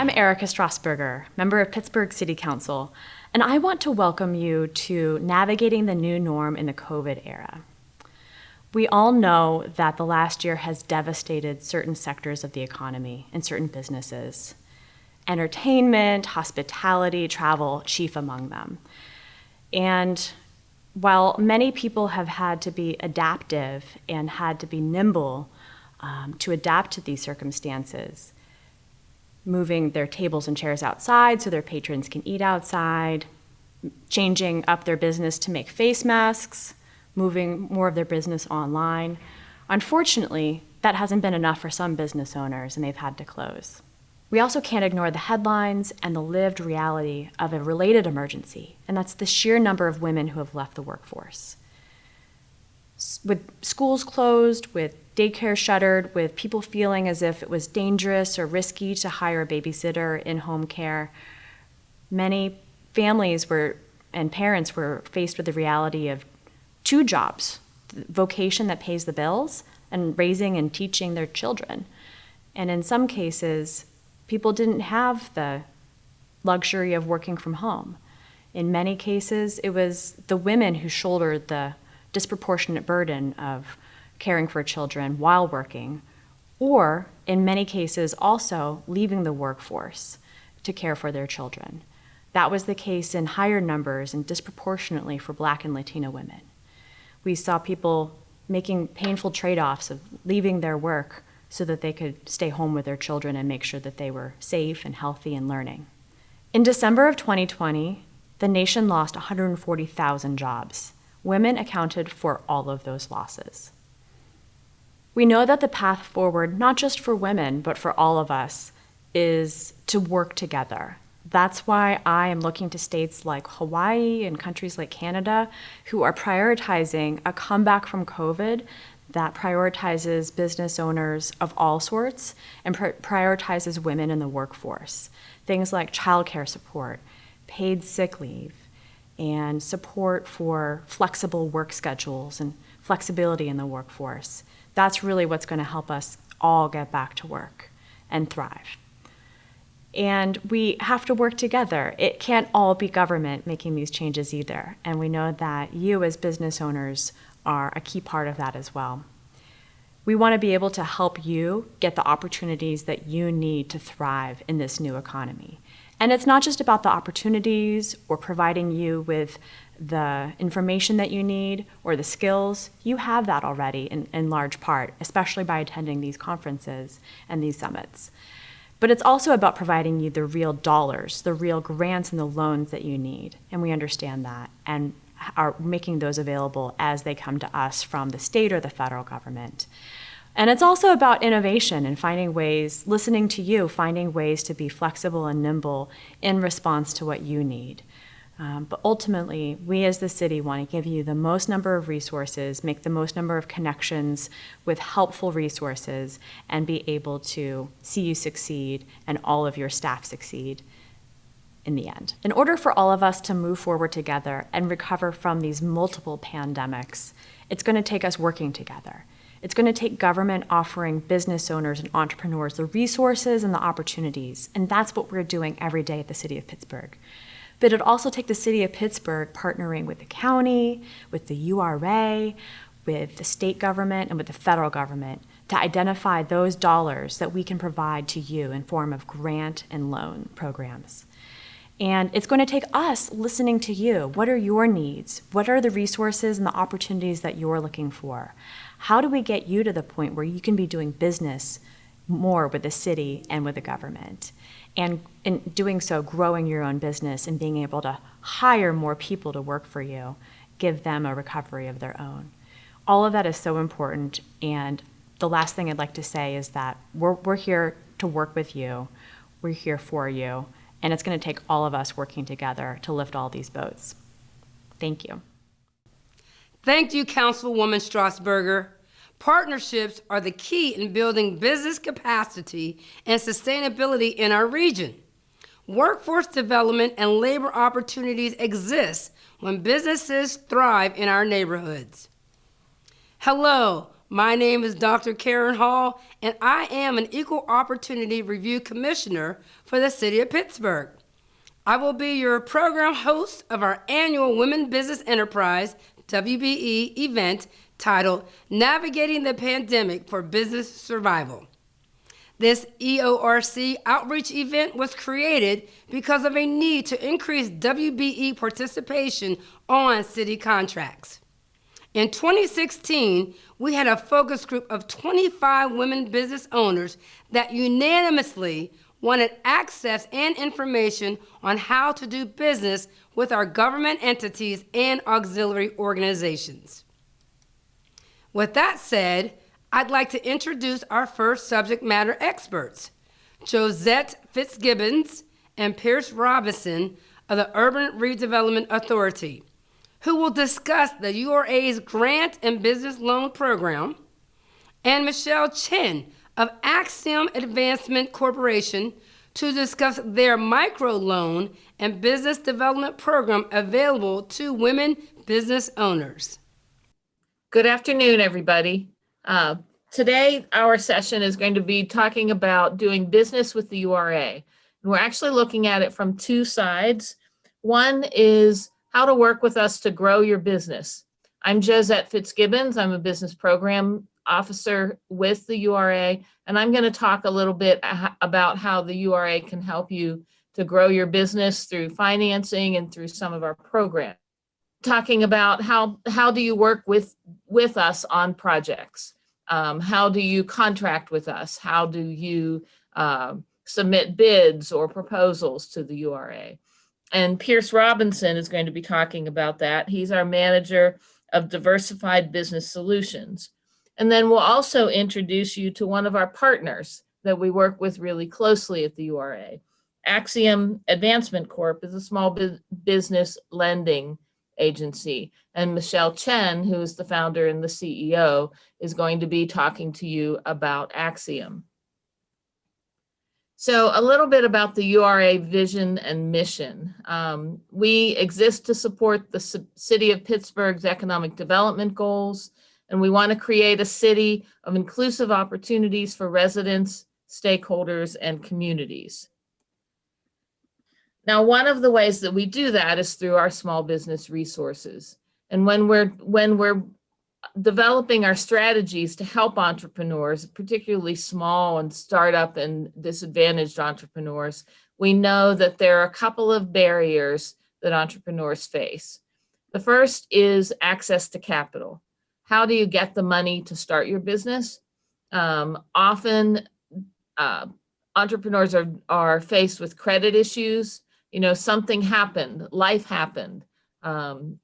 I'm Erica Strasburger, member of Pittsburgh City Council, and I want to welcome you to Navigating the New Norm in the COVID Era. We all know that the last year has devastated certain sectors of the economy and certain businesses. Entertainment, hospitality, travel, chief among them. And while many people have had to be adaptive and had to be nimble to adapt to these circumstances, moving their tables and chairs outside so their patrons can eat outside, changing up their business to make face masks, moving more of their business online. Unfortunately, that hasn't been enough for some business owners, and they've had to close. We also can't ignore the headlines and the lived reality of a related emergency, and that's the sheer number of women who have left the workforce. With schools closed, with daycare shuttered, with people feeling as if it was dangerous or risky to hire a babysitter in home care, many families and parents were faced with the reality of two jobs, the vocation that pays the bills and raising and teaching their children. And in some cases, people didn't have the luxury of working from home. In many cases, it was the women who shouldered the disproportionate burden of caring for children while working, or in many cases also leaving the workforce to care for their children. That was the case in higher numbers and disproportionately for Black and Latino women. We saw people making painful trade-offs of leaving their work so that they could stay home with their children and make sure that they were safe and healthy and learning. In December of 2020, the nation lost 140,000 jobs. Women accounted for all of those losses. We know that the path forward, not just for women, but for all of us, is to work together. That's why I am looking to states like Hawaii and countries like Canada who are prioritizing a comeback from COVID that prioritizes business owners of all sorts and prioritizes women in the workforce. Things like childcare support, paid sick leave, and support for flexible work schedules and flexibility in the workforce. That's really what's going to help us all get back to work and thrive. And we have to work together. It can't all be government making these changes either. And we know that you as business owners are a key part of that as well. We want to be able to help you get the opportunities that you need to thrive in this new economy. And it's not just about the opportunities or providing you with the information that you need or the skills. You have that already in large part, especially by attending these conferences and these summits. But it's also about providing you the real dollars, the real grants and the loans that you need. And we understand that and are making those available as they come to us from the state or the federal government. And it's also about innovation and finding ways, listening to you, finding ways to be flexible and nimble in response to what you need. But ultimately, we as the city want to give you the most number of resources, make the most number of connections with helpful resources, and be able to see you succeed and all of your staff succeed in the end. In order for all of us to move forward together and recover from these multiple pandemics, it's going to take us working together. It's going to take government offering business owners and entrepreneurs the resources and the opportunities, and that's what we're doing every day at the City of Pittsburgh. But it'd also take the City of Pittsburgh partnering with the county, with the URA, with the state government, and with the federal government to identify those dollars that we can provide to you in form of grant and loan programs. And it's going to take us listening to you. What are your needs? What are the resources and the opportunities that you're looking for? How do we get you to the point where you can be doing business more with the city and with the government? And in doing so, growing your own business and being able to hire more people to work for you, give them a recovery of their own. All of that is so important. And the last thing I'd like to say is that we're here to work with you. We're here for you. And it's going to take all of us working together to lift all these boats. Thank you. Thank you, Councilwoman Strasburger. Partnerships are the key in building business capacity and sustainability in our region. Workforce development and labor opportunities exist when businesses thrive in our neighborhoods. Hello, My name is Dr. Karen Hall, and I am an Equal Opportunity Review Commissioner for the City of Pittsburgh. I will be your program host of our annual Women Business Enterprise WBE event titled Navigating the Pandemic for Business Survival. This EORC outreach event was created because of a need to increase WBE participation on city contracts. In 2016, we had a focus group of 25 women business owners that unanimously wanted access and information on how to do business with our government entities and auxiliary organizations. With that said, I'd like to introduce our first subject matter experts, Josette Fitzgibbons and Pierce Robinson of the Urban Redevelopment Authority, who will discuss the URA's Grant and Business Loan Program, and Michelle Chen of Axiom Advancement Corporation to discuss their microloan and business development program available to women business owners. Good afternoon, everybody. Today, our session is going to be talking about doing business with the URA. And we're actually looking at it from two sides. One is how to work with us to grow your business. I'm Josette Fitzgibbons. I'm a business program officer with the URA, and I'm going to talk a little bit about how the URA can help you to grow your business through financing and through some of our programs. Talking about how do you work with us on projects? How do you contract with us? How do you submit bids or proposals to the URA? And Pierce Robinson is going to be talking about that. He's our manager of diversified business solutions. And then we'll also introduce you to one of our partners that we work with really closely at the URA. Axiom Advancement Corp is a small business lending agency. And Michelle Chen, who is the founder and the CEO, is going to be talking to you about Axiom. So a little bit about the URA vision and mission. We exist to support the City of Pittsburgh's economic development goals, and we want to create a city of inclusive opportunities for residents, stakeholders, and communities. Now, one of the ways that we do that is through our small business resources. And when we're developing our strategies to help entrepreneurs, particularly small and startup and disadvantaged entrepreneurs, we know that there are a couple of barriers that entrepreneurs face. The first is access to capital. How do you get the money to start your business? Often entrepreneurs are faced with credit issues. You know, something happened, life happened.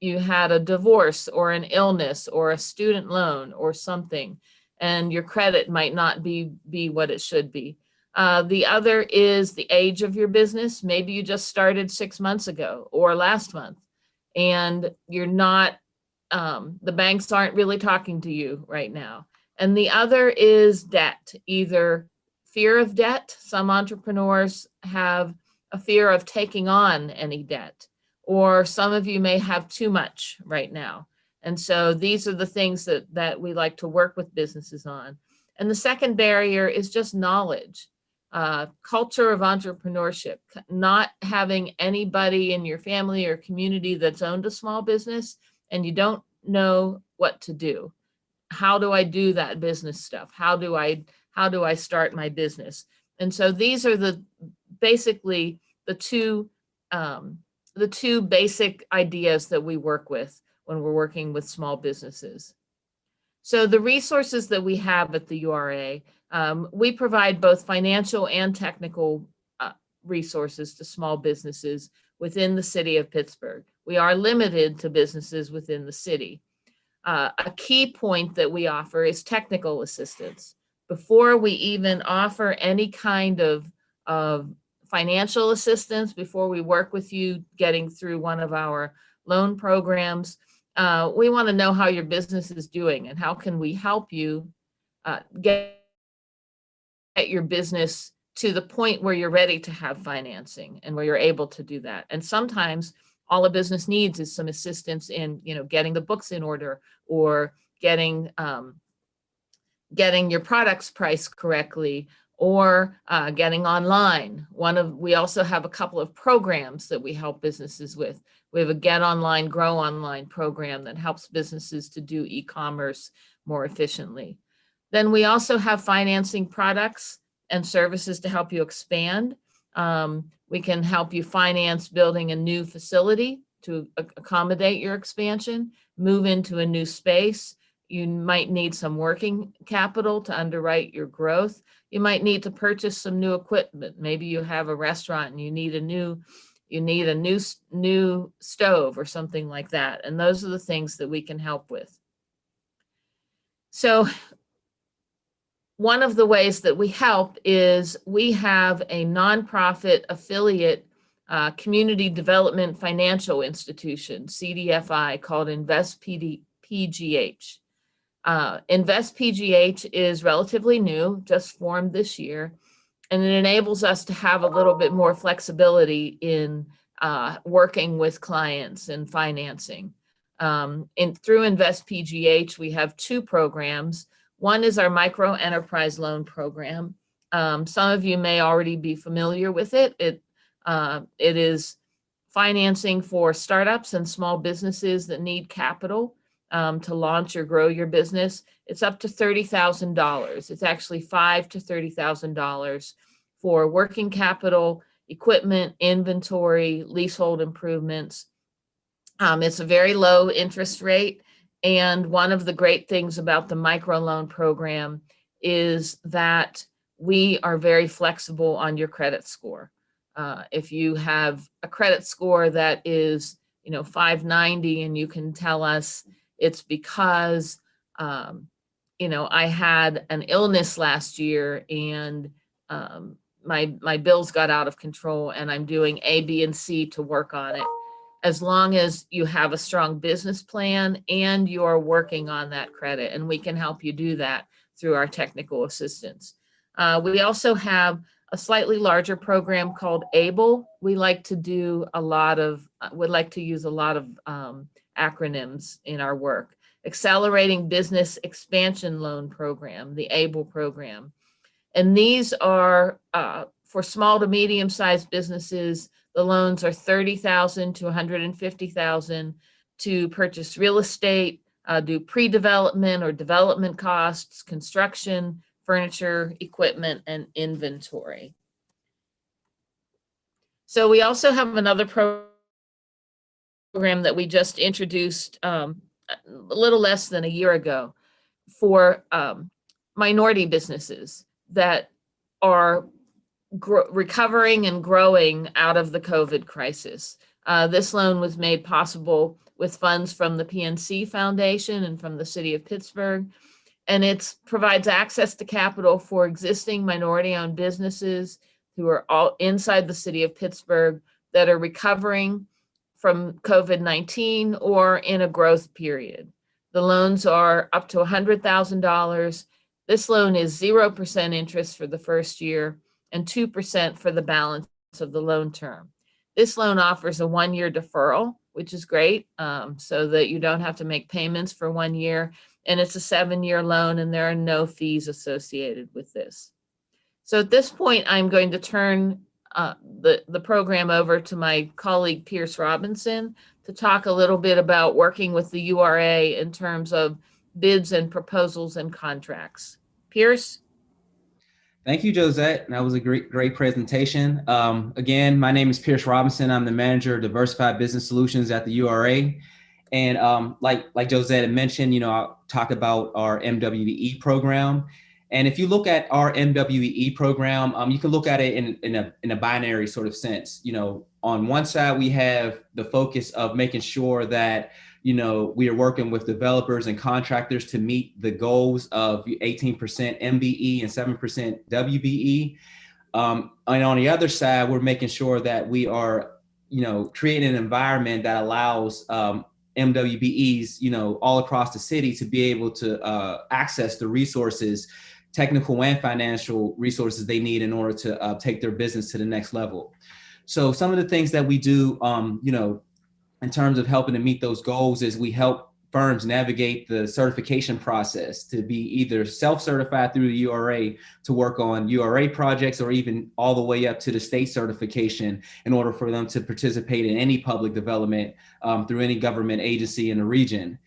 You had a divorce or an illness or a student loan or something, and your credit might not be what it should be. The other is the age of your business. Maybe you just started 6 months ago or last month, and you're not, the banks aren't really talking to you right now. And the other is debt, either fear of debt. Some entrepreneurs have a fear of taking on any debt, or some of you may have too much right now. And so these are the things that we like to work with businesses on. And the second barrier is just knowledge, culture of entrepreneurship, not having anybody in your family or community that's owned a small business and you don't know what to do. How do I do that business stuff? How do I start my business? And so these are basically the two basic ideas that we work with when we're working with small businesses. So the resources that we have at the URA, we provide both financial and technical resources to small businesses within the city of Pittsburgh. We are limited to businesses within the city. A key point that we offer is technical assistance. Before we even offer any kind of financial assistance, before we work with you getting through one of our loan programs, we want to know how your business is doing and how can we help you get your business to the point where you're ready to have financing and where you're able to do that. And sometimes all a business needs is some assistance in, getting the books in order or getting getting your products priced correctly, or getting online. We also have a couple of programs that we help businesses with. We have a Get Online, Grow Online program that helps businesses to do e-commerce more efficiently. Then we also have financing products and services to help you expand. We can help you finance building a new facility to accommodate your expansion, move into a new space. You might need some working capital to underwrite your growth. You might need to purchase some new equipment. Maybe you have a restaurant and you need a new stove or something like that. And those are the things that we can help with. So one of the ways that we help is we have a nonprofit affiliate community development financial institution, CDFI, called Invest PGH. Invest PGH is relatively new, just formed this year, and it enables us to have a little bit more flexibility in working with clients and financing. Through Invest PGH, we have two programs. One is our micro enterprise loan program. Some of you may already be familiar with it. It is financing for startups and small businesses that need capital to launch or grow your business. It's up to $30,000. It's actually $5,000 to $30,000 for working capital, equipment, inventory, leasehold improvements. It's a very low interest rate. And one of the great things about the microloan program is that we are very flexible on your credit score. If you have a credit score that is, 590, and you can tell us it's because, I had an illness last year and my bills got out of control and I'm doing A, B, and C to work on it. As long as you have a strong business plan and you're working on that credit, and we can help you do that through our technical assistance. We also have a slightly larger program called ABLE. We like to use a lot of acronyms in our work. Accelerating Business Expansion Loan Program, the ABLE program. And these are for small to medium-sized businesses. The loans are $30,000 to $150,000 to purchase real estate, do pre-development or development costs, construction, furniture, equipment, and inventory. So we also have another program that we just introduced a little less than a year ago for minority businesses that are recovering and growing out of the COVID crisis. This loan was made possible with funds from the PNC Foundation and from the city of Pittsburgh. And it provides access to capital for existing minority-owned businesses who are all inside the city of Pittsburgh that are recovering from COVID-19 or in a growth period. The loans are up to $100,000. This loan is 0% interest for the first year and 2% for the balance of the loan term. This loan offers a 1-year deferral, which is great, so that you don't have to make payments for 1 year. And it's a 7-year loan, and there are no fees associated with this. So at this point, I'm going to turn the program over to my colleague, Pierce Robinson, to talk a little bit about working with the URA in terms of bids and proposals and contracts. Pierce? Thank you, Josette. That was a great presentation. Again, my name is Pierce Robinson. I'm the manager of Diversified Business Solutions at the URA. And like Josette had mentioned, I'll talk about our MWE program. And if you look at our MWE program, you can look at it in a binary sort of sense. On one side, we have the focus of making sure that we are working with developers and contractors to meet the goals of 18% MBE and 7% WBE. And on the other side, we're making sure that we are, creating an environment that allows MWBEs, all across the city to be able to access the resources, technical and financial resources they need in order to take their business to the next level. So some of the things that we do, in terms of helping to meet those goals is we help firms navigate the certification process to be either self-certified through the URA to work on URA projects, or even all the way up to the state certification in order for them to participate in any public development through any government agency in the region.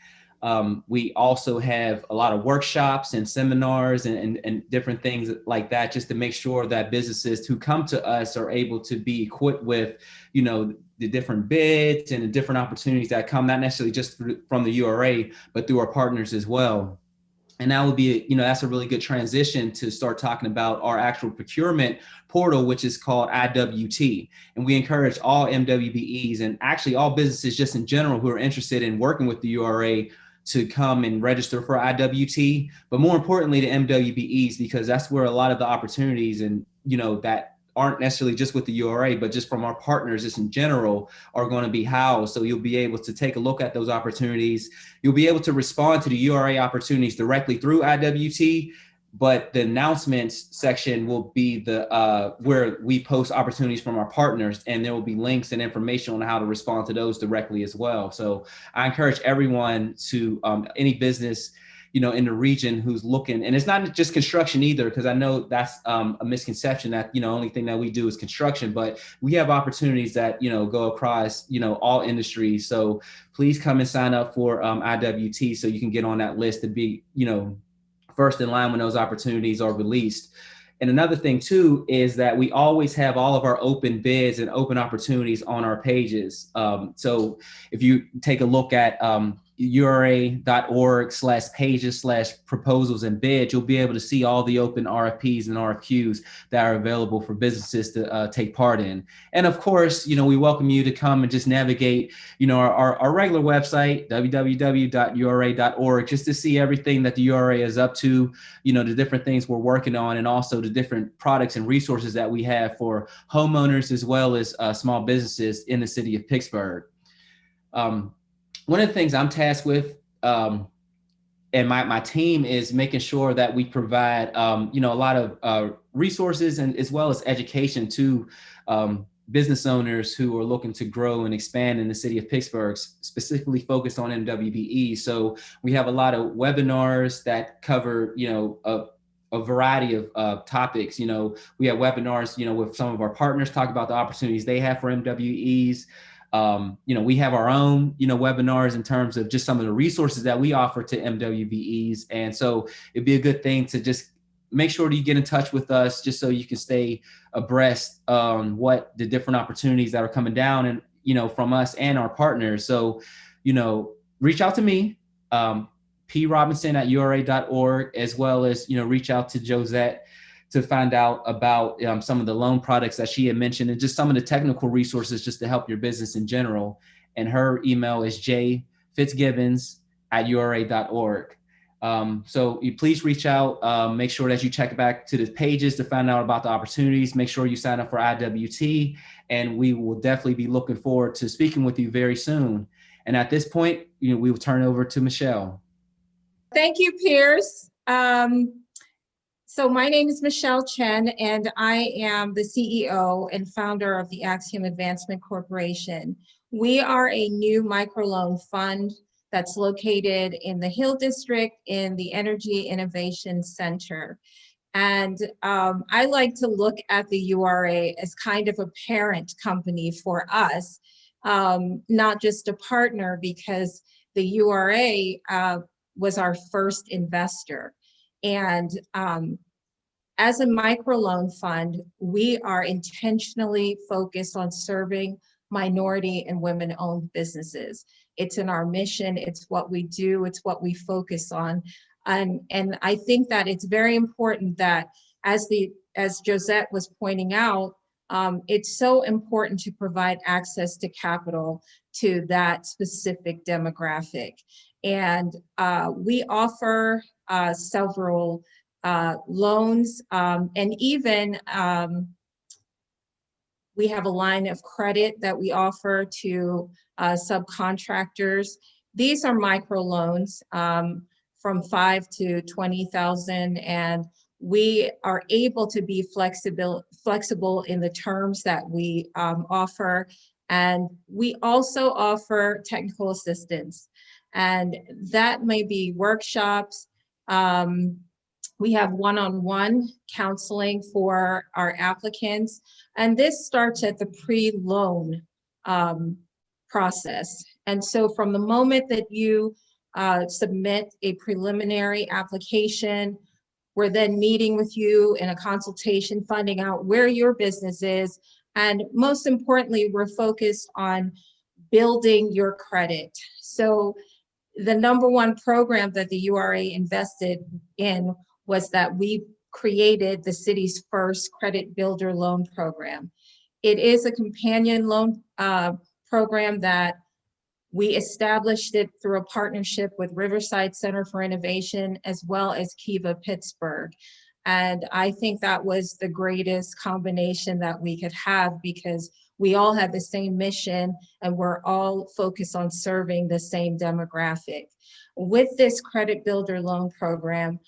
We also have a lot of workshops and seminars and different things like that, just to make sure that businesses who come to us are able to be equipped with, the different bids and the different opportunities that come, not necessarily just from the URA, but through our partners as well. And that would be, that's a really good transition to start talking about our actual procurement portal, which is called IWT. And we encourage all MWBEs and actually all businesses just in general who are interested in working with the URA to come and register for IWT, but more importantly, the MWBEs, because that's where a lot of the opportunities and, that aren't necessarily just with the URA, but just from our partners just in general are going to be housed. So you'll be able to take a look at those opportunities. You'll be able to respond to the URA opportunities directly through IWT, but the announcements section will be the where we post opportunities from our partners, and there will be links and information on how to respond to those directly as well. So I encourage everyone to any business in the region who's looking, and it's not just construction either, because I know that's a misconception that only thing that we do is construction, but we have opportunities that go across all industries. So please come and sign up for IWT so you can get on that list to be first in line when those opportunities are released. And another thing too is that we always have all of our open bids and open opportunities on our pages. So if you take a look at ura.org/pages/proposals and bids, you'll be able to see all the open RFPs and RFQs that are available for businesses to take part in. And of course, we welcome you to come and just navigate, our regular website, www.ura.org, just to see everything that the URA is up to, the different things we're working on, and also the different products and resources that we have for homeowners as well as small businesses in the city of Pittsburgh. One of the things I'm tasked with, and my team, is making sure that we provide, a lot of resources and as well as education to business owners who are looking to grow and expand in the city of Pittsburgh, specifically focused on MWBE. So we have a lot of webinars that cover, a variety of topics. We have webinars, with some of our partners, talk about the opportunities they have for MWEs. We have our own, webinars in terms of just some of the resources that we offer to MWBEs. And so it'd be a good thing to just make sure that you get in touch with us, just so you can stay abreast on what the different opportunities that are coming down and, from us and our partners. So, reach out to me, probinson@ura.org, as well as, reach out to Josette to find out about some of the loan products that she had mentioned and just some of the technical resources just to help your business in general. And her email is jfitzgibbons@ura.org. So you please reach out, make sure that you check back to the pages to find out about the opportunities, make sure you sign up for IWT, and we will definitely be looking forward to speaking with you very soon. And at this point, we will turn over to Michelle. Thank you, Pierce. So my name is Michelle Chen, and I am the CEO and founder of the Axiom Advancement Corporation. We are a new microloan fund that's located in the Hill District in the Energy Innovation Center. And I like to look at the URA as kind of a parent company for us, not just a partner, because the URA was our first investor. And as a microloan fund, we are intentionally focused on serving minority and women-owned businesses. It's in our mission, it's what we do, it's what we focus on. And I think that it's very important that, as Josette was pointing out, it's so important to provide access to capital to that specific demographic. And we offer several loans, and even we have a line of credit that we offer to subcontractors. These are microloans from $5,000 to $20,000, and we are able to be flexible in the terms that we offer. And we also offer technical assistance. And that may be workshops. We have one-on-one counseling for our applicants. And this starts at the pre-loan process. And so from the moment that you submit a preliminary application, we're then meeting with you in a consultation, finding out where your business is. And most importantly, we're focused on building your credit. So the number one program that the URA invested in was that we created the city's first credit builder loan program. It is a companion loan program that we established it through a partnership with Riverside Center for Innovation as well as Kiva Pittsburgh. And I think that was the greatest combination that we could have because we all had the same mission and we're all focused on serving the same demographic. With this credit builder loan program,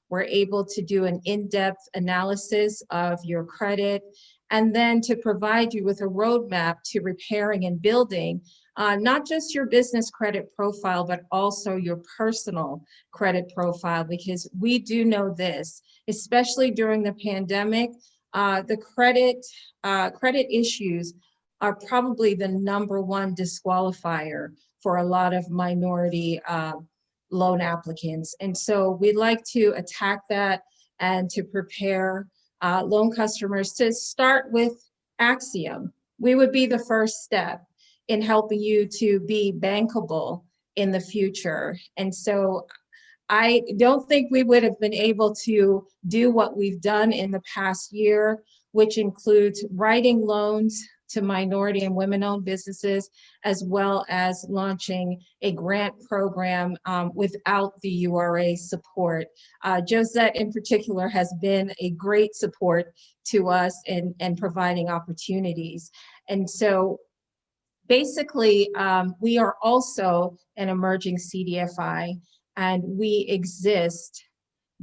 we're able to do an in-depth analysis of your credit and then to provide you with a roadmap to repairing and building not just your business credit profile, but also your personal credit profile, because we do know this, especially during the pandemic, the credit issues are probably the number one disqualifier for a lot of minority loan applicants. And so we'd like to attack that and to prepare loan customers to start with Axiom. We would be the first step in helping you to be bankable in the future. And so I don't think we would have been able to do what we've done in the past year, which includes writing loans to minority and women-owned businesses, as well as launching a grant program without the URA support. Josette in particular has been a great support to us in providing opportunities. And so basically, we are also an emerging CDFI, and we exist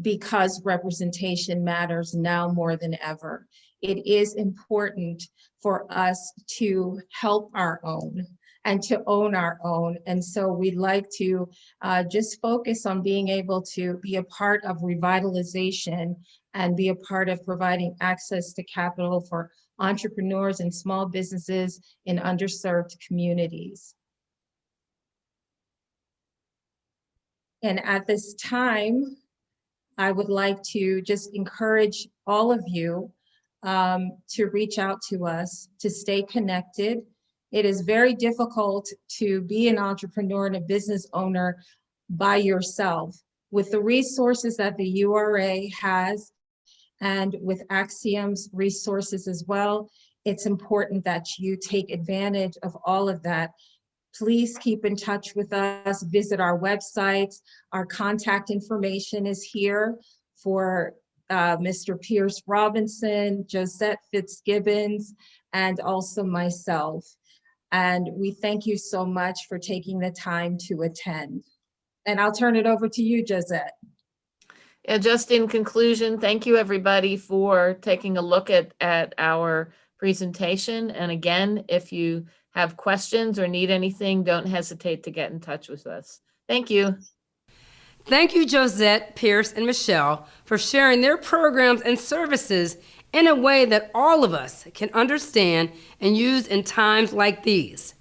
because representation matters now more than ever. It is important for us to help our own and to own our own. And so we'd like to just focus on being able to be a part of revitalization and be a part of providing access to capital for entrepreneurs and small businesses in underserved communities. And at this time, I would like to just encourage all of you to reach out to us, to stay connected. It is very difficult to be an entrepreneur and a business owner by yourself. With the resources that the URA has and with Axiom's resources as well, it's important that you take advantage of all of that. Please keep in touch with us, visit our websites. Our contact information is here for Mr. Pierce Robinson, Josette Fitzgibbons, and also myself. And we thank you so much for taking the time to attend. And I'll turn it over to you, Josette. Yeah, just in conclusion, thank you everybody for taking a look at our presentation. And again, if you have questions or need anything, don't hesitate to get in touch with us. Thank you. Thank you, Josette, Pierce, and Michelle, for sharing their programs and services in a way that all of us can understand and use in times like these.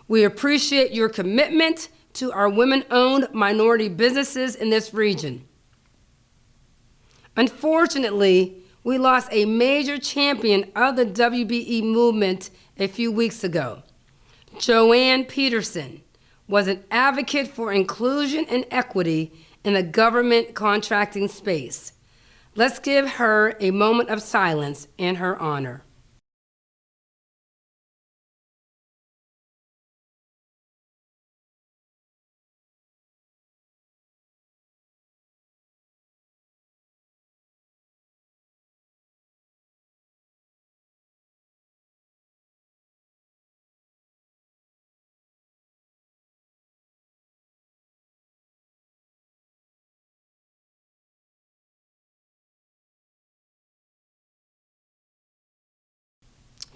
We appreciate your commitment to our women-owned minority businesses in this region. Unfortunately, we lost a major champion of the WBE movement a few weeks ago. Joanne Peterson was an advocate for inclusion and equity in the government contracting space. Let's give her a moment of silence in her honor.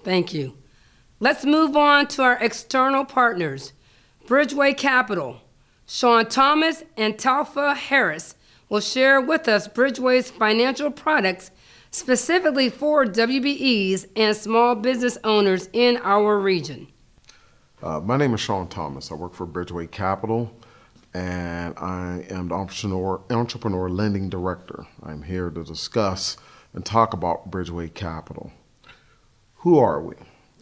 Thank you. Let's move on to our external partners, Bridgeway Capital, Sean Thomas and Talfa Harris will share with us Bridgeway's financial products specifically for WBEs and small business owners in our region. My name is Sean Thomas. I work for Bridgeway Capital, and I am the entrepreneur lending director. I'm here to discuss and talk about Bridgeway Capital. Who are we?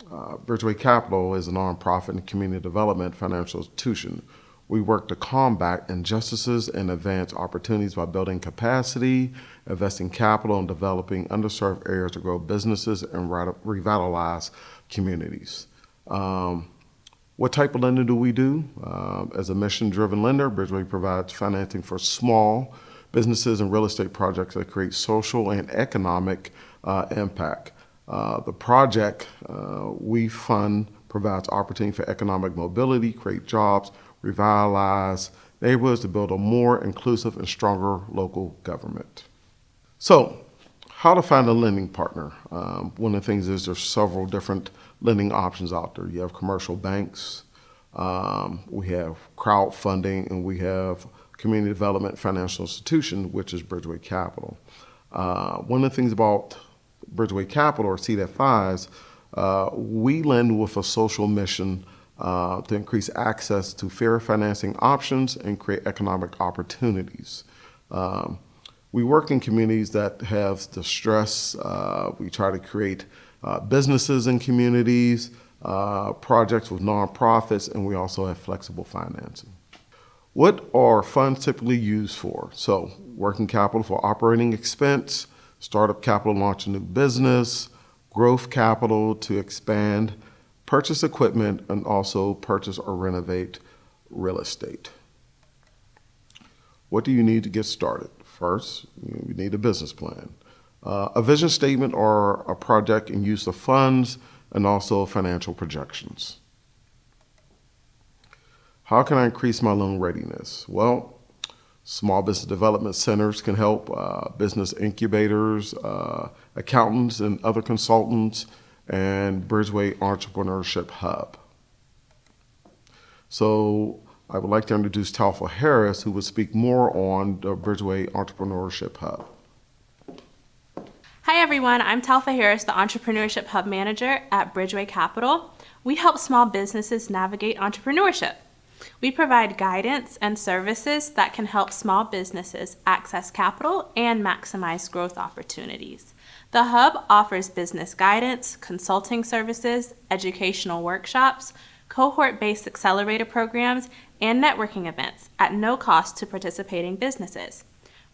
Bridgeway Capital is a nonprofit and community development financial institution. We work to combat injustices and advance opportunities by building capacity, investing capital, and developing underserved areas to grow businesses and revitalize communities. What type of lending do we do? As a mission-driven lender, Bridgeway provides financing for small businesses and real estate projects that create social and economic impact. The project we fund provides opportunity for economic mobility, create jobs, revitalize neighborhoods to build a more inclusive and stronger local government. So, how to find a lending partner? One of the things is there's several different lending options out there. You have commercial banks, we have crowdfunding, and we have community development financial institution, which is Bridgeway Capital. One of the things about Bridgeway Capital, or CDFIs, we lend with a social mission to increase access to fair financing options and create economic opportunities. We work in communities that have distress. We try to create businesses in communities, projects with nonprofits, and we also have flexible financing. What are funds typically used for? So, working capital for operating expense, startup capital to launch a new business, growth capital to expand, purchase equipment, and also purchase or renovate real estate. What do you need to get started? First, you need a business plan, a vision statement or a project and use of funds, and also financial projections. How can I increase my loan readiness? Well, small business development centers can help, business incubators, accountants and other consultants, and Bridgeway Entrepreneurship Hub. So I would like to introduce Talfa Harris, who will speak more on the Bridgeway Entrepreneurship Hub. Hi everyone, I'm Talfa Harris, the Entrepreneurship Hub Manager at Bridgeway Capital. We help small businesses navigate entrepreneurship. We provide guidance and services that can help small businesses access capital and maximize growth opportunities. The Hub offers business guidance, consulting services, educational workshops, cohort-based accelerator programs, and networking events at no cost to participating businesses.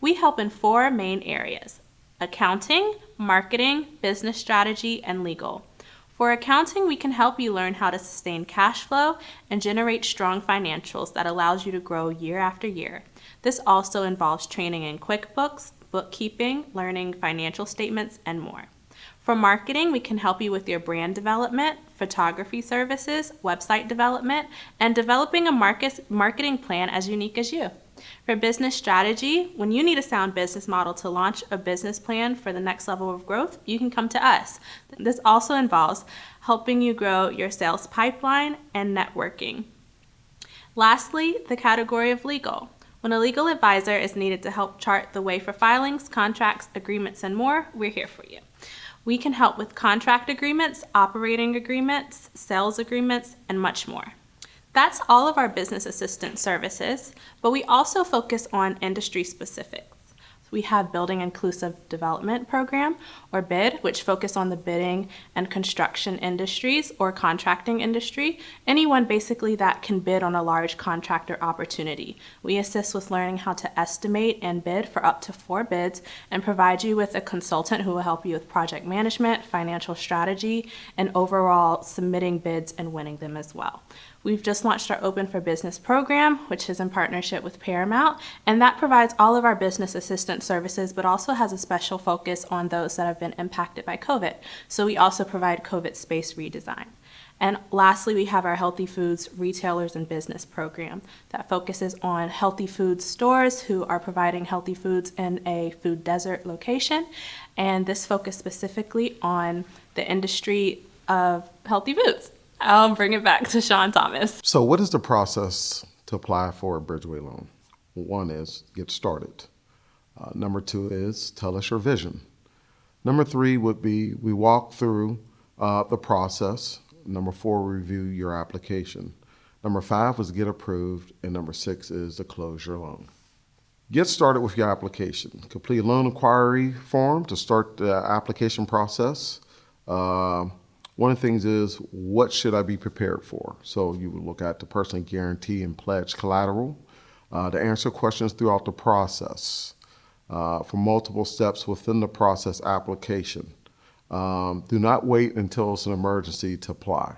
We help in 4 main areas: accounting, marketing, business strategy, and legal. For accounting, we can help you learn how to sustain cash flow and generate strong financials that allows you to grow year after year. This also involves training in QuickBooks, bookkeeping, learning financial statements, and more. For marketing, we can help you with your brand development, photography services, website development, and developing a marketing plan as unique as you. For business strategy, when you need a sound business model to launch a business plan for the next level of growth, you can come to us. This also involves helping you grow your sales pipeline and networking. Lastly, the category of legal. When a legal advisor is needed to help chart the way for filings, contracts, agreements, and more, we're here for you. We can help with contract agreements, operating agreements, sales agreements, and much more. That's all of our business assistant services, but we also focus on industry specifics. We have Building Inclusive Development Program, or BID, which focus on the bidding and construction industries or contracting industry, anyone basically that can bid on a large contractor opportunity. We assist with learning how to estimate and bid for up to 4 bids and provide you with a consultant who will help you with project management, financial strategy, and overall submitting bids and winning them as well. We've just launched our Open for Business program, which is in partnership with Paramount, and that provides all of our business assistance services, but also has a special focus on those that have been impacted by COVID. So we also provide COVID space redesign. And lastly, we have our Healthy Foods Retailers and Business program that focuses on healthy food stores who are providing healthy foods in a food desert location. And this focuses specifically on the industry of healthy foods. I'll bring it back to Sean Thomas. So what is the process to apply for a Bridgeway loan. One is get started. Number two is tell us your vision. Number three would be we walk through the process. Number four, review your application. Number five was get approved. And number six is to close your loan. Get started with your application. Complete a loan inquiry form to start the application process. One of the things is, what should I be prepared for? So you would look at the personal guarantee and pledge collateral, to answer questions throughout the process, for multiple steps within the process application. Do not wait until it's an emergency to apply.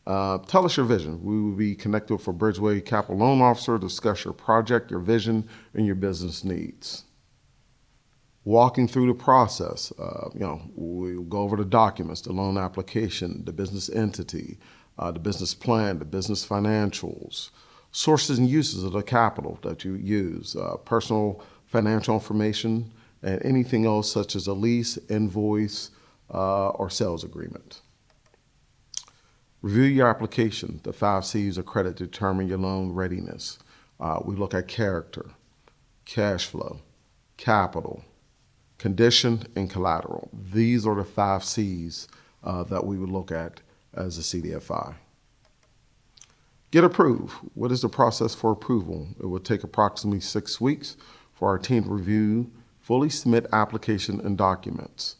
Tell us your vision. We will be connected with a Bridgeway Capital Loan Officer to discuss your project, your vision, and your business needs. Walking through the process, we'll go over the documents, the loan application, the business entity, the business plan, the business financials, sources and uses of the capital that you use, personal financial information, and anything else such as a lease, invoice, or sales agreement. Review your application. The 5 C's of credit determine your loan readiness. We look at character, cash flow, capital, condition, and collateral. These are the 5 C's that we would look at as a CDFI. Get approved. What is the process for approval? It will take approximately 6 weeks for our team to review, fully submit application and documents.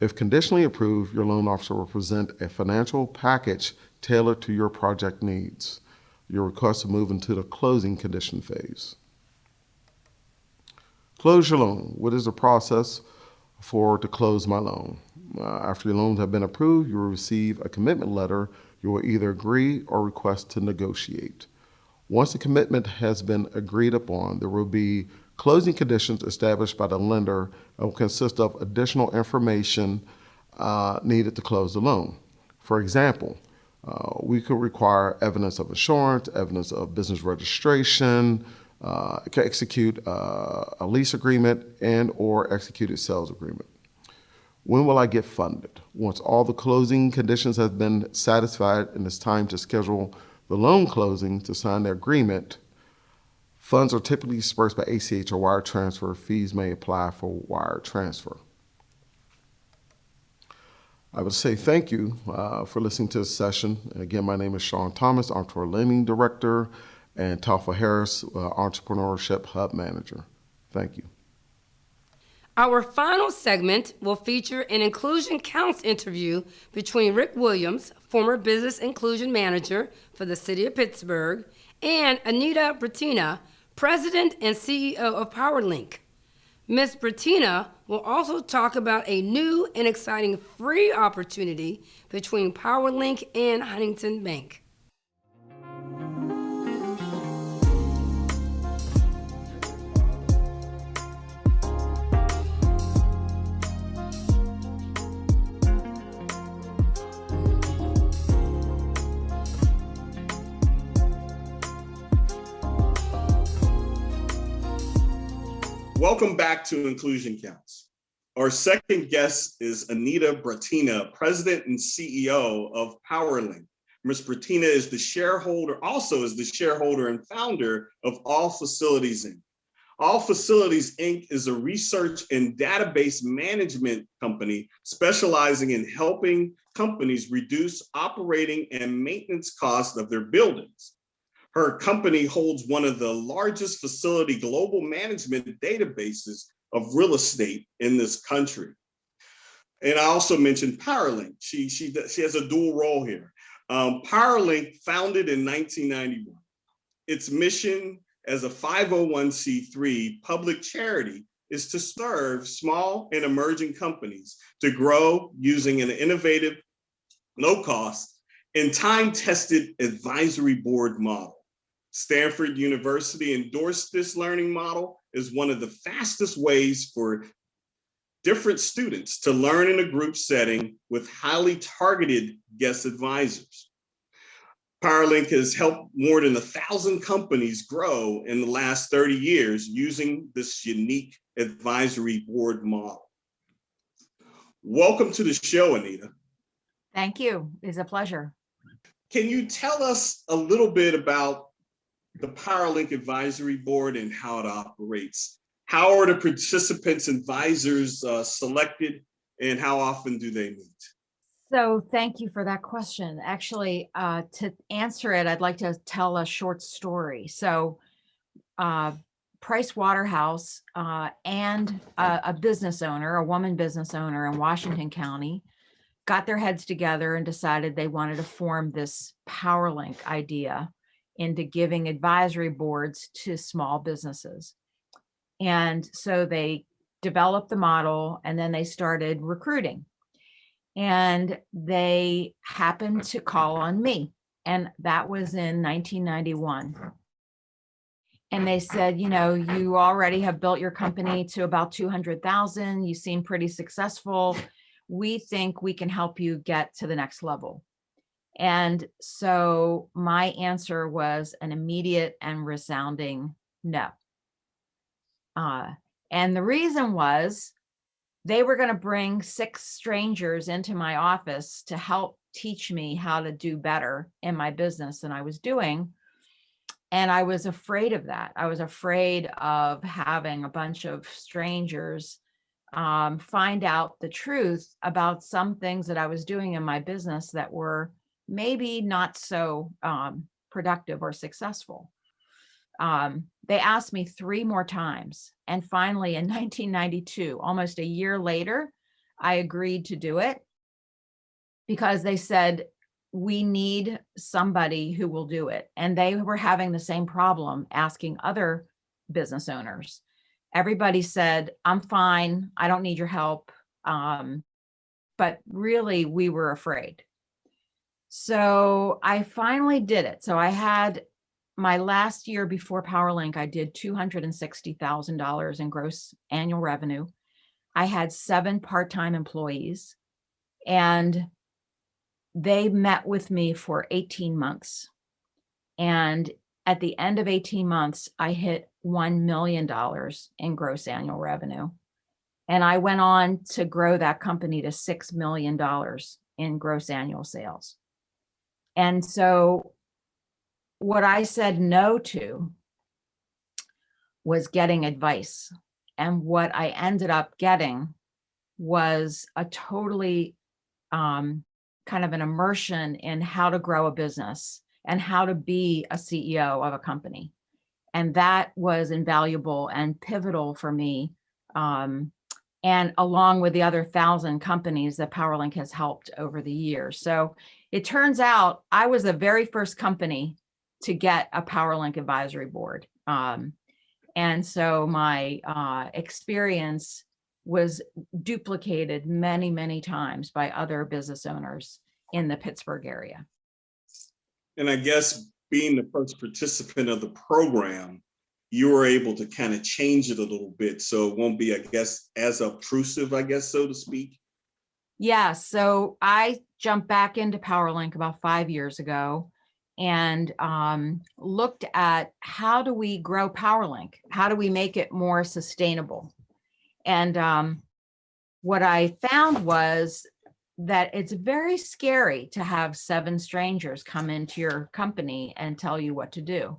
If conditionally approved, your loan officer will present a financial package tailored to your project needs. Your request will move into the closing condition phase. Close your loan. What is the process to close my loan? After your loans have been approved, you will receive a commitment letter. You will either agree or request to negotiate. Once the commitment has been agreed upon, there will be closing conditions established by the lender and will consist of additional information needed to close the loan. For example, we could require evidence of insurance, evidence of business registration, execute a lease agreement, and or execute a sales agreement. When will I get funded? Once all the closing conditions have been satisfied and it's time to schedule the loan closing to sign the agreement, funds are typically dispersed by ACH or wire transfer. Fees may apply for wire transfer. I would say thank you for listening to this session. Again, my name is Sean Thomas, Entrepreneur Lending Director, and Taffa Harris, Entrepreneurship Hub Manager. Thank you. Our final segment will feature an Inclusion Counts interview between Rick Williams, former Business Inclusion Manager for the City of Pittsburgh, and Anita Brattina, President and CEO of PowerLink. Ms. Brattina will also talk about a new and exciting free opportunity between PowerLink and Huntington Bank. Welcome back to Inclusion Counts. Our second guest is Anita Brattina, President and CEO of PowerLink. Ms. Brattina is the shareholder and founder of All Facilities, Inc. All Facilities, Inc. is a research and database management company specializing in helping companies reduce operating and maintenance costs of their buildings. Her company holds one of the largest facility global management databases of real estate in this country. And I also mentioned PowerLink. She has a dual role here. PowerLink, founded in 1991. Its mission as a 501c3 public charity is to serve small and emerging companies to grow using an innovative, low-cost, and time-tested advisory board model. Stanford University endorsed this learning model as one of the fastest ways for different students to learn in a group setting with highly targeted guest advisors. PowerLink has helped more than 1,000 companies grow in the last 30 years using this unique advisory board model. Welcome to the show, Anita. Thank you. It's a pleasure. Can you tell us a little bit about the PowerLink Advisory Board and how it operates. How are the participants advisors selected, and how often do they meet? So thank you for that question. Actually, to answer it, I'd like to tell a short story. So Price Waterhouse and a business owner, a woman business owner in Washington County, got their heads together and decided they wanted to form this PowerLink idea into giving advisory boards to small businesses. And so they developed the model and then they started recruiting. And they happened to call on me. And that was in 1991. And they said, you know, you already have built your company to about 200,000. You seem pretty successful. We think we can help you get to the next level. And so my answer was an immediate and resounding no. And the reason was they were going to bring 6 strangers into my office to help teach me how to do better in my business than I was doing. And I was afraid of that. I was afraid of having a bunch of strangers find out the truth about some things that I was doing in my business that were maybe not so productive or successful. They asked me 3 more times. And finally, in 1992, almost a year later, I agreed to do it because they said, we need somebody who will do it. And they were having the same problem asking other business owners. Everybody said, I'm fine. I don't need your help. But really, we were afraid. So I finally did it. So I had my last year before PowerLink, I did $260,000 in gross annual revenue. I had 7 part-time employees, and they met with me for 18 months. And at the end of 18 months, I hit $1 million in gross annual revenue. And I went on to grow that company to $6 million in gross annual sales. And so what I said no to was getting advice. And what I ended up getting was a totally kind of an immersion in how to grow a business and how to be a CEO of a company. And that was invaluable and pivotal for me. And along with the other 1,000 companies that PowerLink has helped over the years. So it turns out I was the very first company to get a PowerLink advisory board. And so my experience was duplicated many, many times by other business owners in the Pittsburgh area. And I guess being the first participant of the program, you were able to kind of change it a little bit. So it won't be, I guess, as obtrusive, I guess, so to speak. Yeah, so I jumped back into PowerLink about 5 years ago and looked at how do we grow PowerLink? How do we make it more sustainable? And what I found was that it's very scary to have 7 strangers come into your company and tell you what to do.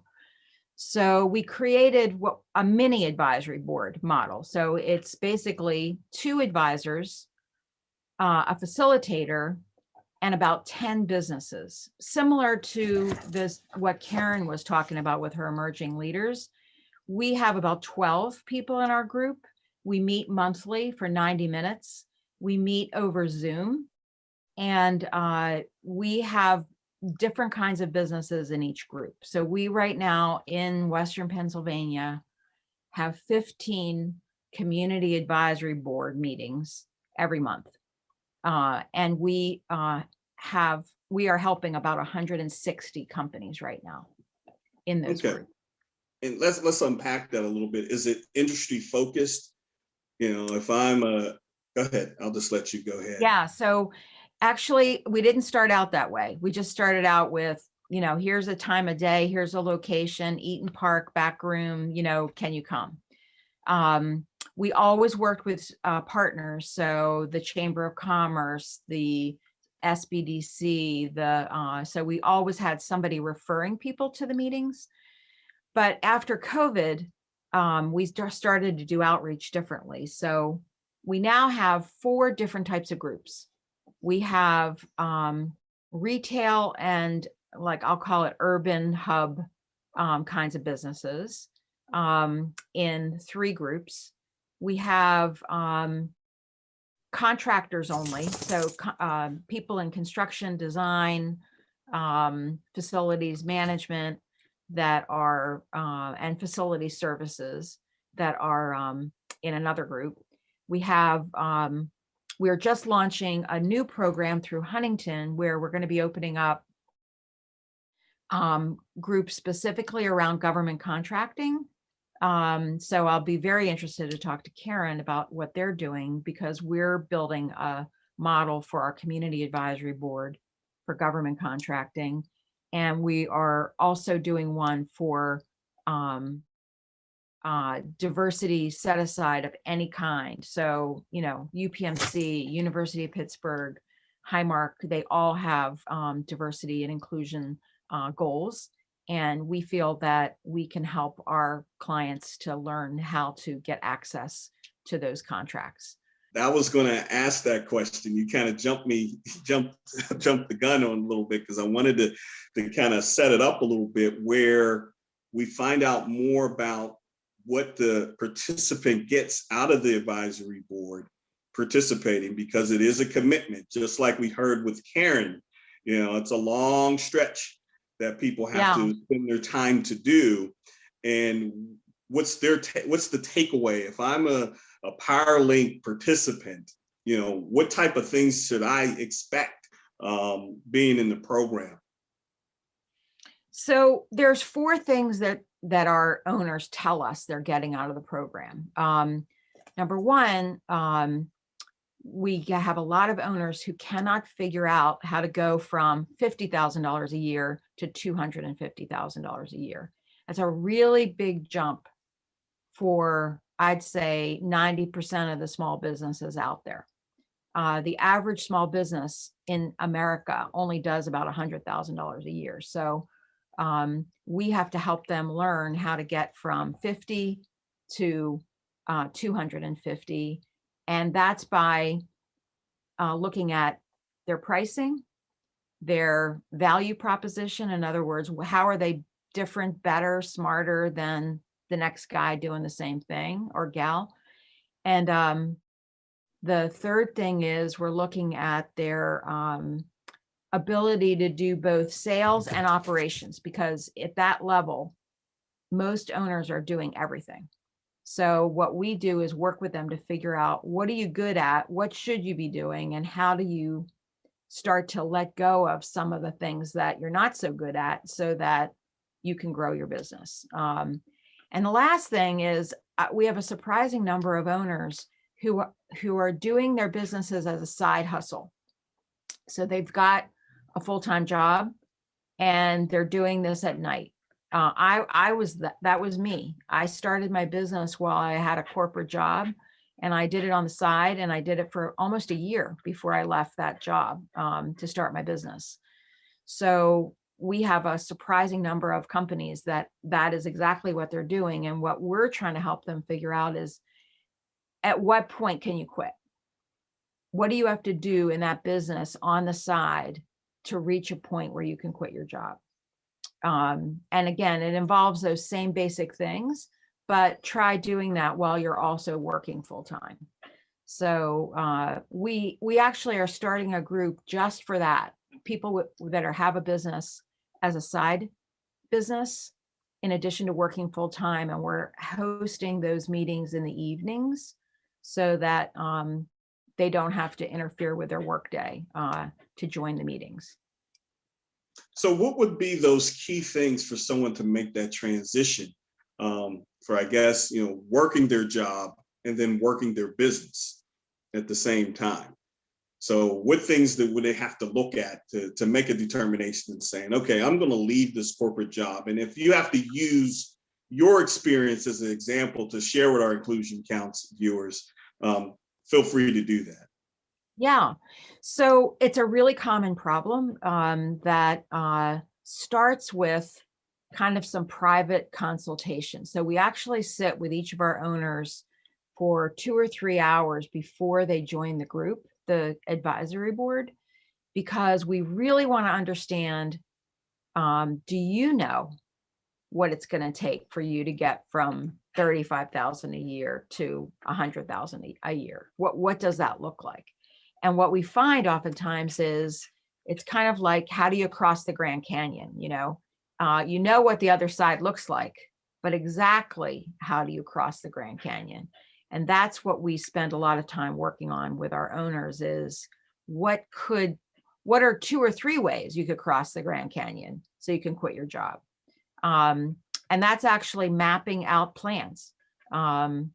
So we created a mini advisory board model. So it's basically 2 advisors, a facilitator, and about 10 businesses, similar to this, what Karen was talking about with her emerging leaders. We have about 12 people in our group. We meet monthly for 90 minutes. We meet over Zoom, and we have different kinds of businesses in each group. So we right now in Western Pennsylvania have 15 community advisory board meetings every month. And we are helping about 160 companies right now in this group. And let's unpack that a little bit. Is it industry focused? You know, if I'm go ahead, I'll just let you go ahead. Yeah, so actually we didn't start out that way. We just started out with, you know, here's a time of day, here's a location, Eaton Park, back room, you know, can you come? We always worked with partners. So the Chamber of Commerce, the SBDC, so we always had somebody referring people to the meetings. But after COVID, we started to do outreach differently. So we now have 4 different types of groups. We have retail and, like, I'll call it urban hub kinds of businesses in 3 groups. We have contractors only, so people in construction, design, facilities management that are and facility services that are in another group. We have we're just launching a new program through Huntington where we're going to be opening up groups specifically around government contracting. So I'll be very interested to talk to Karen about what they're doing, because we're building a model for our community advisory board for government contracting. And we are also doing one for diversity set aside of any kind. So, you know, UPMC, University of Pittsburgh, Highmark, they all have diversity and inclusion goals. And we feel that we can help our clients to learn how to get access to those contracts. I was going to ask that question. You kind of jumped the gun on a little bit, because I wanted to kind of set it up a little bit where we find out more about what the participant gets out of the advisory board participating, because it is a commitment, just like we heard with Karen. You know, it's a long stretch that people have to spend their time to do. And what's the takeaway? If I'm a PowerLink participant, you know, what type of things should I expect being in the program? So there's 4 things that our owners tell us they're getting out of the program. Number 1, we have a lot of owners who cannot figure out how to go from $50,000 a year to $250,000 a year. That's a really big jump for, I'd say, 90% of the small businesses out there. The average small business in America only does about $100,000 a year. So we have to help them learn how to get from 50 to 250. And that's by looking at their pricing, their value proposition. In other words, how are they different, better, smarter than the next guy doing the same thing, or gal? And the third thing is we're looking at their ability to do both sales and operations, because at that level, most owners are doing everything. So what we do is work with them to figure out, what are you good at? What should you be doing? And how do you start to let go of some of the things that you're not so good at, so that you can grow your business? And the last thing is we have a surprising number of owners who are doing their businesses as a side hustle. So they've got a full-time job and they're doing this at night. That was me. I started my business while I had a corporate job, and I did it on the side, and I did it for almost a year before I left that job to start my business. So we have a surprising number of companies that is exactly what they're doing. And what we're trying to help them figure out is, at what point can you quit? What do you have to do in that business on the side to reach a point where you can quit your job? And again, it involves those same basic things, but try doing that while you're also working full time. So we actually are starting a group just for that. People that have a business as a side business in addition to working full time, and we're hosting those meetings in the evenings so that they don't have to interfere with their workday to join the meetings. So what would be those key things for someone to make that transition for, I guess, you know, working their job and then working their business at the same time? So what things would they have to look at to make a determination and saying, okay, I'm going to leave this corporate job? And if you have to use your experience as an example to share with our Inclusion Counts viewers, feel free to do that. Yeah. So it's a really common problem that starts with kind of some private consultation. So we actually sit with each of our owners for 2 or 3 hours before they join the group, the advisory board, because we really want to understand, do you know what it's going to take for you to get from 35,000 a year to 100,000 a year? What does that look like? And what we find oftentimes is it's kind of like, how do you cross the Grand Canyon? You know what the other side looks like, but exactly how do you cross the Grand Canyon? And that's what we spend a lot of time working on with our owners is what are 2 or 3 ways you could cross the Grand Canyon so you can quit your job? And that's actually mapping out plans. Another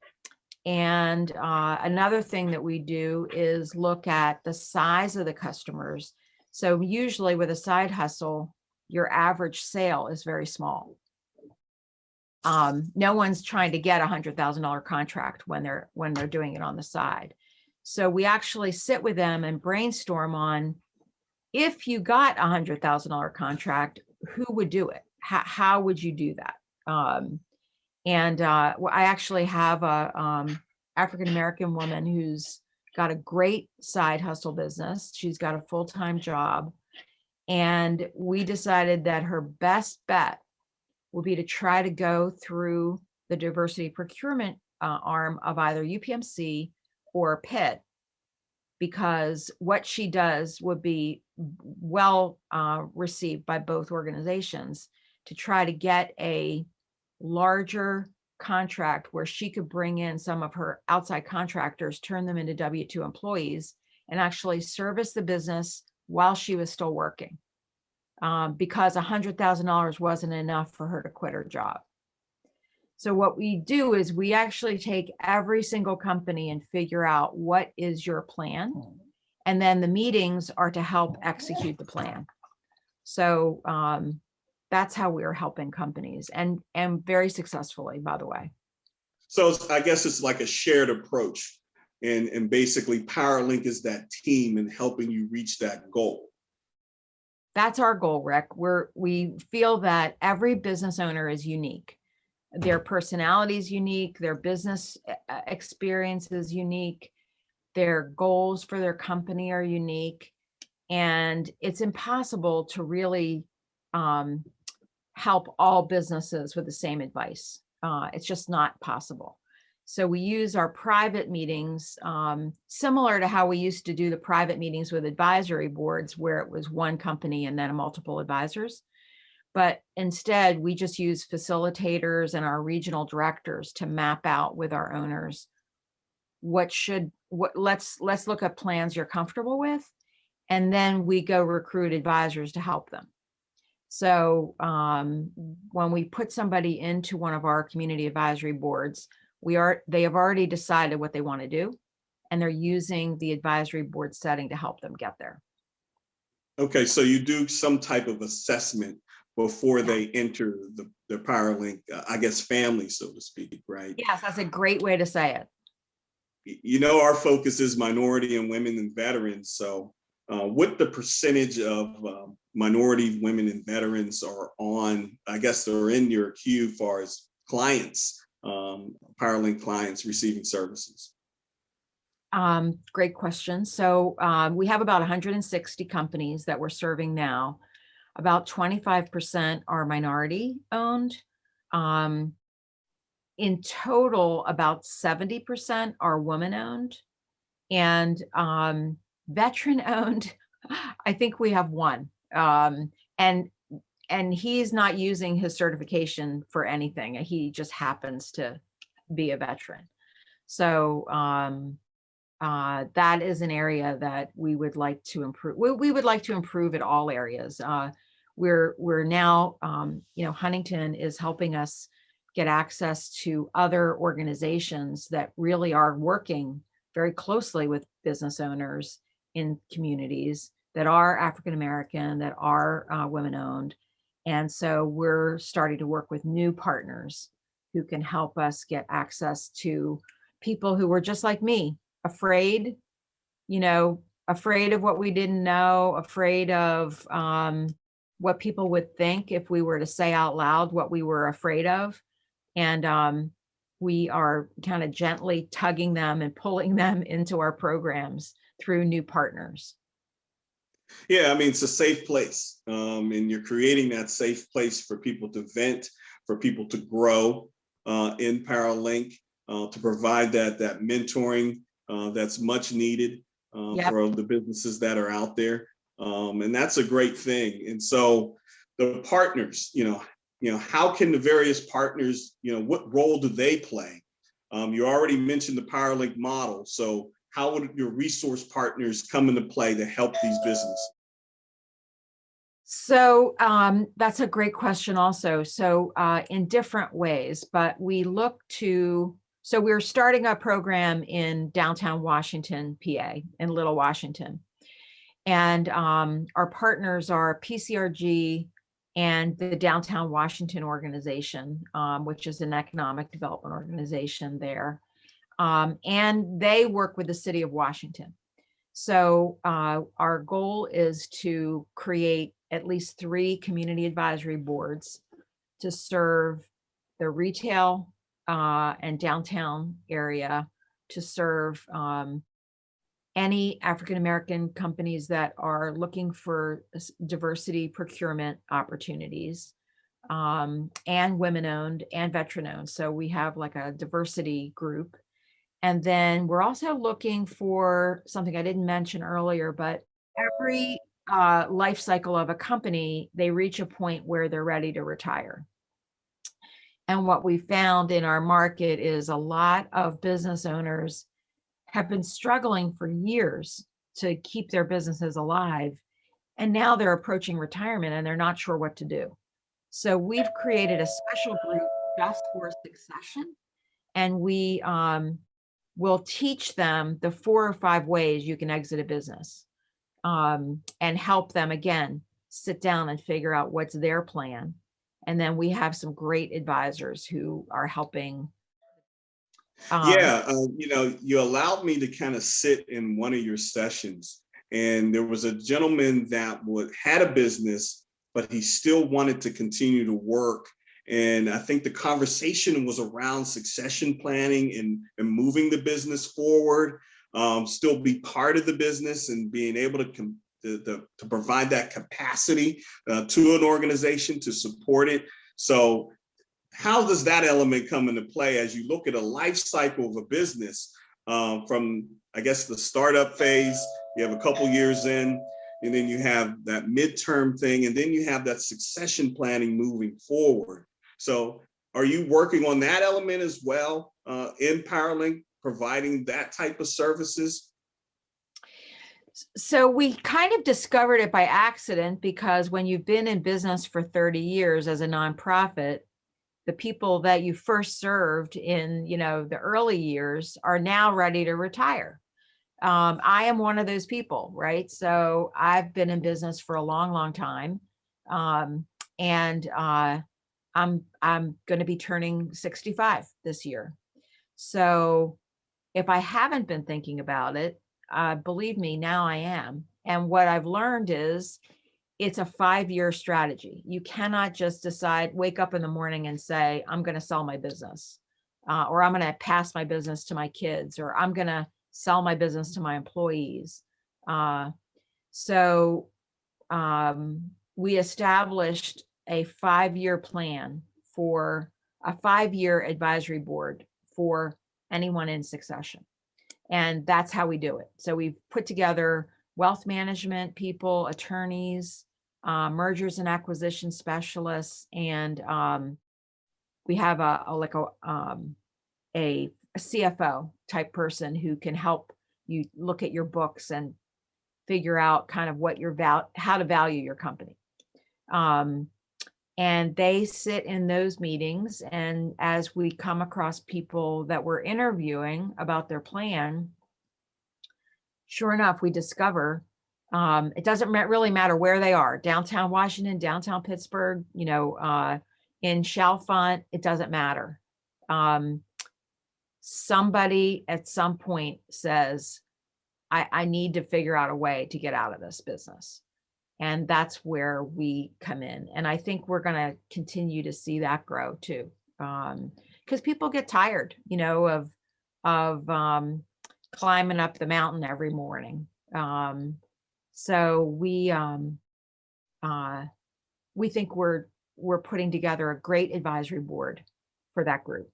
thing that we do is look at the size of the customers. So usually with a side hustle, your average sale is very small. No one's trying to get $100,000 contract when they're doing it on the side. So we actually sit with them and brainstorm on, if you got $100,000 contract, who would do it? How would you do that? I actually have a African-American woman who's got a great side hustle business. She's got a full-time job. And we decided that her best bet would be to try to go through the diversity procurement arm of either UPMC or Pitt, because what she does would be well received by both organizations, to try to get a larger contract where she could bring in some of her outside contractors, turn them into W-2 employees, and actually service the business while she was still working, because $100,000 wasn't enough for her to quit her job. So what we do is we actually take every single company and figure out, what is your plan? And then the meetings are to help execute the plan. So that's how we're helping companies, and very successfully, by the way. So I guess it's like a shared approach, and basically PowerLink is that team in helping you reach that goal. That's our goal, Rick. We feel that every business owner is unique. Their personality is unique. Their business experience is unique. Their goals for their company are unique. And it's impossible to really help all businesses with the same advice. It's just not possible. So we use our private meetings, similar to how we used to do the private meetings with advisory boards, where it was one company and then multiple advisors. But instead, we just use facilitators and our regional directors to map out with our owners let's look at plans you're comfortable with, and then we go recruit advisors to help them. So when we put somebody into one of our community advisory boards, they have already decided what they want to do, and they're using the advisory board setting to help them get there. Okay, so you do some type of assessment before they enter the PowerLink, I guess, family, so to speak, right? Yes, that's a great way to say it. You know, our focus is minority and women and veterans. So what the percentage of minority, women, and veterans are on, I guess, they're in your queue as far as clients, PowerLink clients receiving services? Great question. So we have about 160 companies that we're serving now. About 25% are minority owned. In total, about 70% are woman owned, and veteran owned, I think we have one. And he's not using his certification for anything. He just happens to be a veteran. So that is an area that we would like to improve. We would like to improve at all areas. We're now, Huntington is helping us get access to other organizations that really are working very closely with business owners in communities that are African American, that are women owned. And so we're starting to work with new partners who can help us get access to people who were just like me, afraid of what we didn't know, afraid of what people would think if we were to say out loud what we were afraid of. And we are kind of gently tugging them and pulling them into our programs through new partners. Yeah, I mean, it's a safe place, and you're creating that safe place for people to vent, for people to grow in PowerLink, to provide that mentoring that's much needed Yep. for the businesses that are out there, and that's a great thing. And so, the partners, how can the various partners, what role do they play? You already mentioned the PowerLink model, so how would your resource partners come into play to help these businesses? So that's a great question also. So in different ways, but we look to, so we're starting a program in downtown Washington, PA, in Little Washington. And our partners are PCRG and the Downtown Washington Organization, which is an economic development organization there. And they work with the city of Washington. So our goal is to create at least 3 community advisory boards to serve the retail and downtown area, to serve any African-American companies that are looking for diversity procurement opportunities, and women-owned and veteran-owned. So we have like a diversity group. And then we're also looking for something I didn't mention earlier, but every life cycle of a company, they reach a point where they're ready to retire. And what we found in our market is a lot of business owners have been struggling for years to keep their businesses alive. And now they're approaching retirement and they're not sure what to do. So we've created a special group just for succession. And we will teach them the 4 or 5 ways you can exit a business, and help them, again, sit down and figure out what's their plan. And then we have some great advisors who are helping. Yeah, you allowed me to kind of sit in one of your sessions, and there was a gentleman that had a business, but he still wanted to continue to work. And I think the conversation was around succession planning and moving the business forward, still be part of the business and being able to provide that capacity to an organization to support it. So how does that element come into play as you look at a life cycle of a business, from, I guess, the startup phase? You have a couple years in, and then you have that midterm thing, and then you have that succession planning moving forward. So are you working on that element as well in PowerLink, providing that type of services? So we kind of discovered it by accident, because when you've been in business for 30 years as a nonprofit, the people that you first served in, the early years are now ready to retire. I am one of those people, right? So I've been in business for a long, long time. And I'm going to be turning 65 this year. So if I haven't been thinking about it, believe me, now I am. And what I've learned is it's a 5-year strategy. You cannot just decide, wake up in the morning and say, I'm going to sell my business, or I'm going to pass my business to my kids, or I'm going to sell my business to my employees. So we established a 5-year plan for a 5-year advisory board for anyone in succession. And that's how we do it. So we've put together wealth management people, attorneys, mergers and acquisition specialists, and we have a CFO type person who can help you look at your books and figure out kind of what how to value your company. And they sit in those meetings, and as we come across people that we're interviewing about their plan, sure enough, we discover it doesn't really matter where they are, downtown Washington, downtown Pittsburgh, in Chalfont, it doesn't matter. Somebody at some point says, I need to figure out a way to get out of this business. And that's where we come in. And I think we're going to continue to see that grow too. Because people get tired, of climbing up the mountain every morning. So we think we're putting together a great advisory board for that group.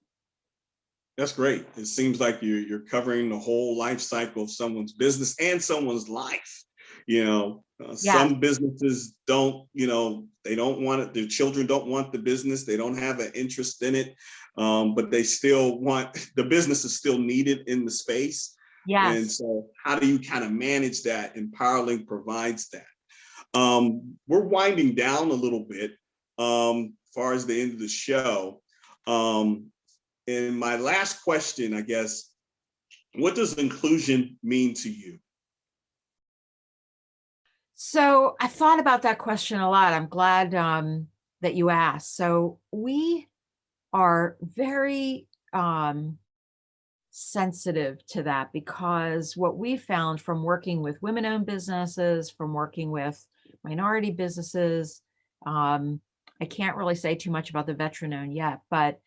That's great. It seems like you're covering the whole life cycle of someone's business and someone's life. Some businesses don't, they don't want it. Their children don't want the business. They don't have an interest in it, but they still want, the business is still needed in the space. Yes. And so how do you kind of manage that? And PowerLink provides that. We're winding down a little bit as far as the end of the show. And my last question, I guess, what does inclusion mean to you? So I thought about that question a lot. I'm glad that you asked. So we are very sensitive to that, because what we found from working with women-owned businesses, from working with minority businesses, I can't really say too much about the veteran-owned yet, but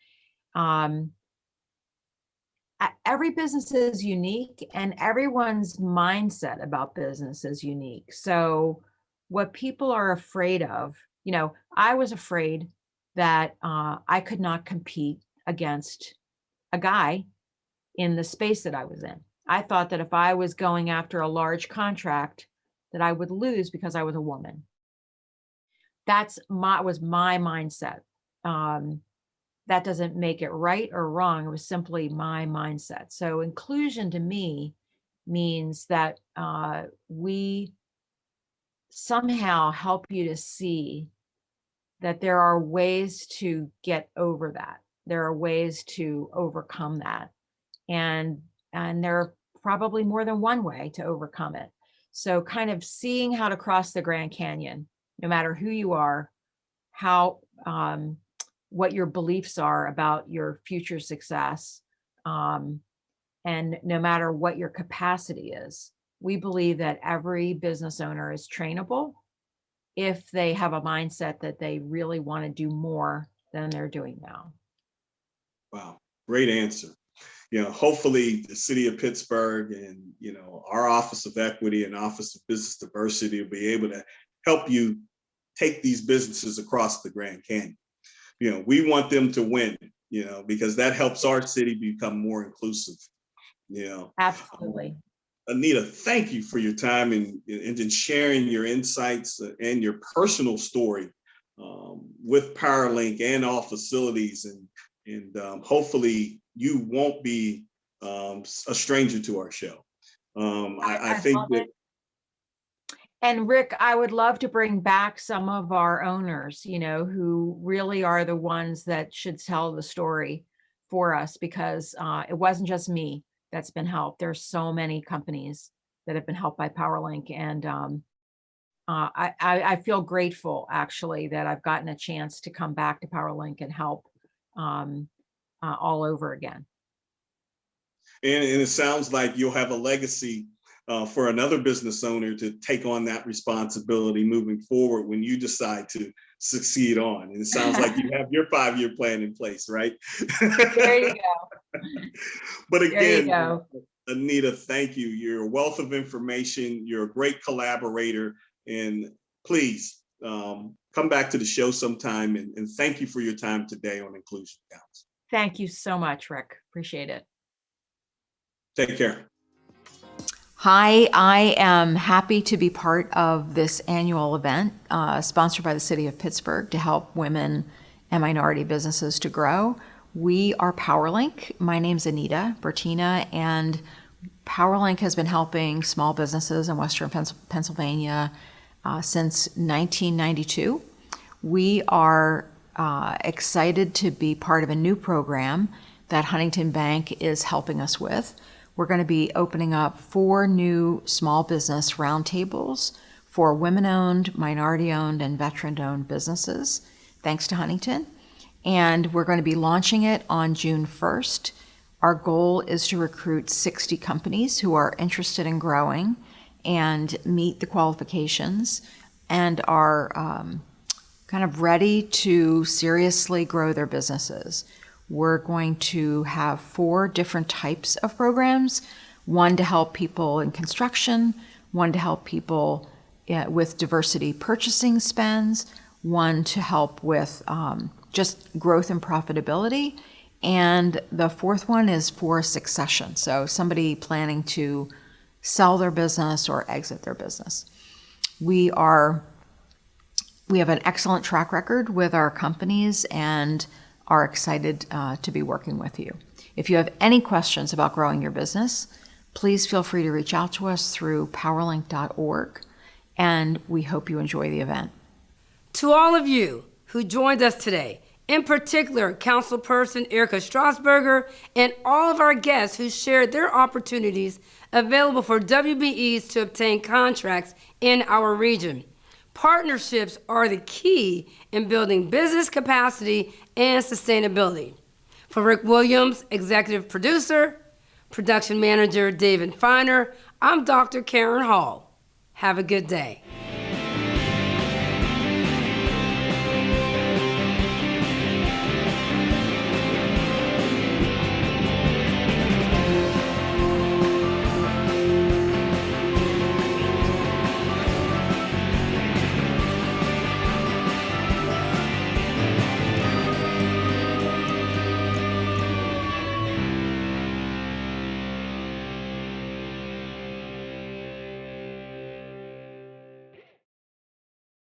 every business is unique and everyone's mindset about business is unique. So what people are afraid of, I was afraid that I could not compete against a guy in the space that I was in. I thought that if I was going after a large contract, that I would lose because I was a woman. Was my mindset. That doesn't make it right or wrong. It was simply my mindset. So inclusion to me means that we somehow help you to see that there are ways to get over that. There are ways to overcome that. And there are probably more than one way to overcome it. So kind of seeing how to cross the Grand Canyon, no matter who you are, how what your beliefs are about your future success, and no matter what your capacity is. We believe that every business owner is trainable if they have a mindset that they really want to do more than they're doing now. Wow, great answer. Hopefully the city of Pittsburgh and, our Office of Equity and Office of Business Diversity will be able to help you take these businesses across the Grand Canyon. We want them to win, because that helps our city become more inclusive. Absolutely. Anita, thank you for your time and in sharing your insights and your personal story with PowerLink and all facilities. And hopefully you won't be a stranger to our show. I think that. And Rick, I would love to bring back some of our owners, who really are the ones that should tell the story for us, because it wasn't just me that's been helped. There's so many companies that have been helped by PowerLink. And I feel grateful, actually, that I've gotten a chance to come back to PowerLink and help all over again. And it sounds like you'll have a legacy for another business owner to take on that responsibility moving forward when you decide to succeed on. And it sounds like you have your 5-year plan in place, right? There you go. But again, Anita, thank you. You're a wealth of information. You're a great collaborator. And please come back to the show sometime. And thank you for your time today on Inclusion Counts. Thank you so much, Rick. Appreciate it. Take care. Hi, I am happy to be part of this annual event sponsored by the City of Pittsburgh to help women and minority businesses to grow. We are PowerLink. My name's Anita Bertina, and PowerLink has been helping small businesses in Western Pennsylvania since 1992. We are excited to be part of a new program that Huntington Bank is helping us with. We're going to be opening up 4 new small business roundtables for women-owned, minority-owned, and veteran-owned businesses, thanks to Huntington. And we're going to be launching it on June 1st. Our goal is to recruit 60 companies who are interested in growing and meet the qualifications. and are kind of ready to seriously grow their businesses. We're going to have 4 different types of programs, one to help people in construction, one to help people with diversity purchasing spends, one to help with just growth and profitability, and the 4th one is for succession. So somebody planning to sell their business or exit their business. We have an excellent track record with our companies and are excited to be working with you. If you have any questions about growing your business, please feel free to reach out to us through powerlink.org, and we hope you enjoy the event. To all of you who joined us today, in particular, Councilperson Erica Strasburger and all of our guests who shared their opportunities available for WBEs to obtain contracts in our region. Partnerships are the key in building business capacity and sustainability. For Rick Williams, executive producer, production manager David Feiner, I'm Dr. Karen Hall. Have a good day.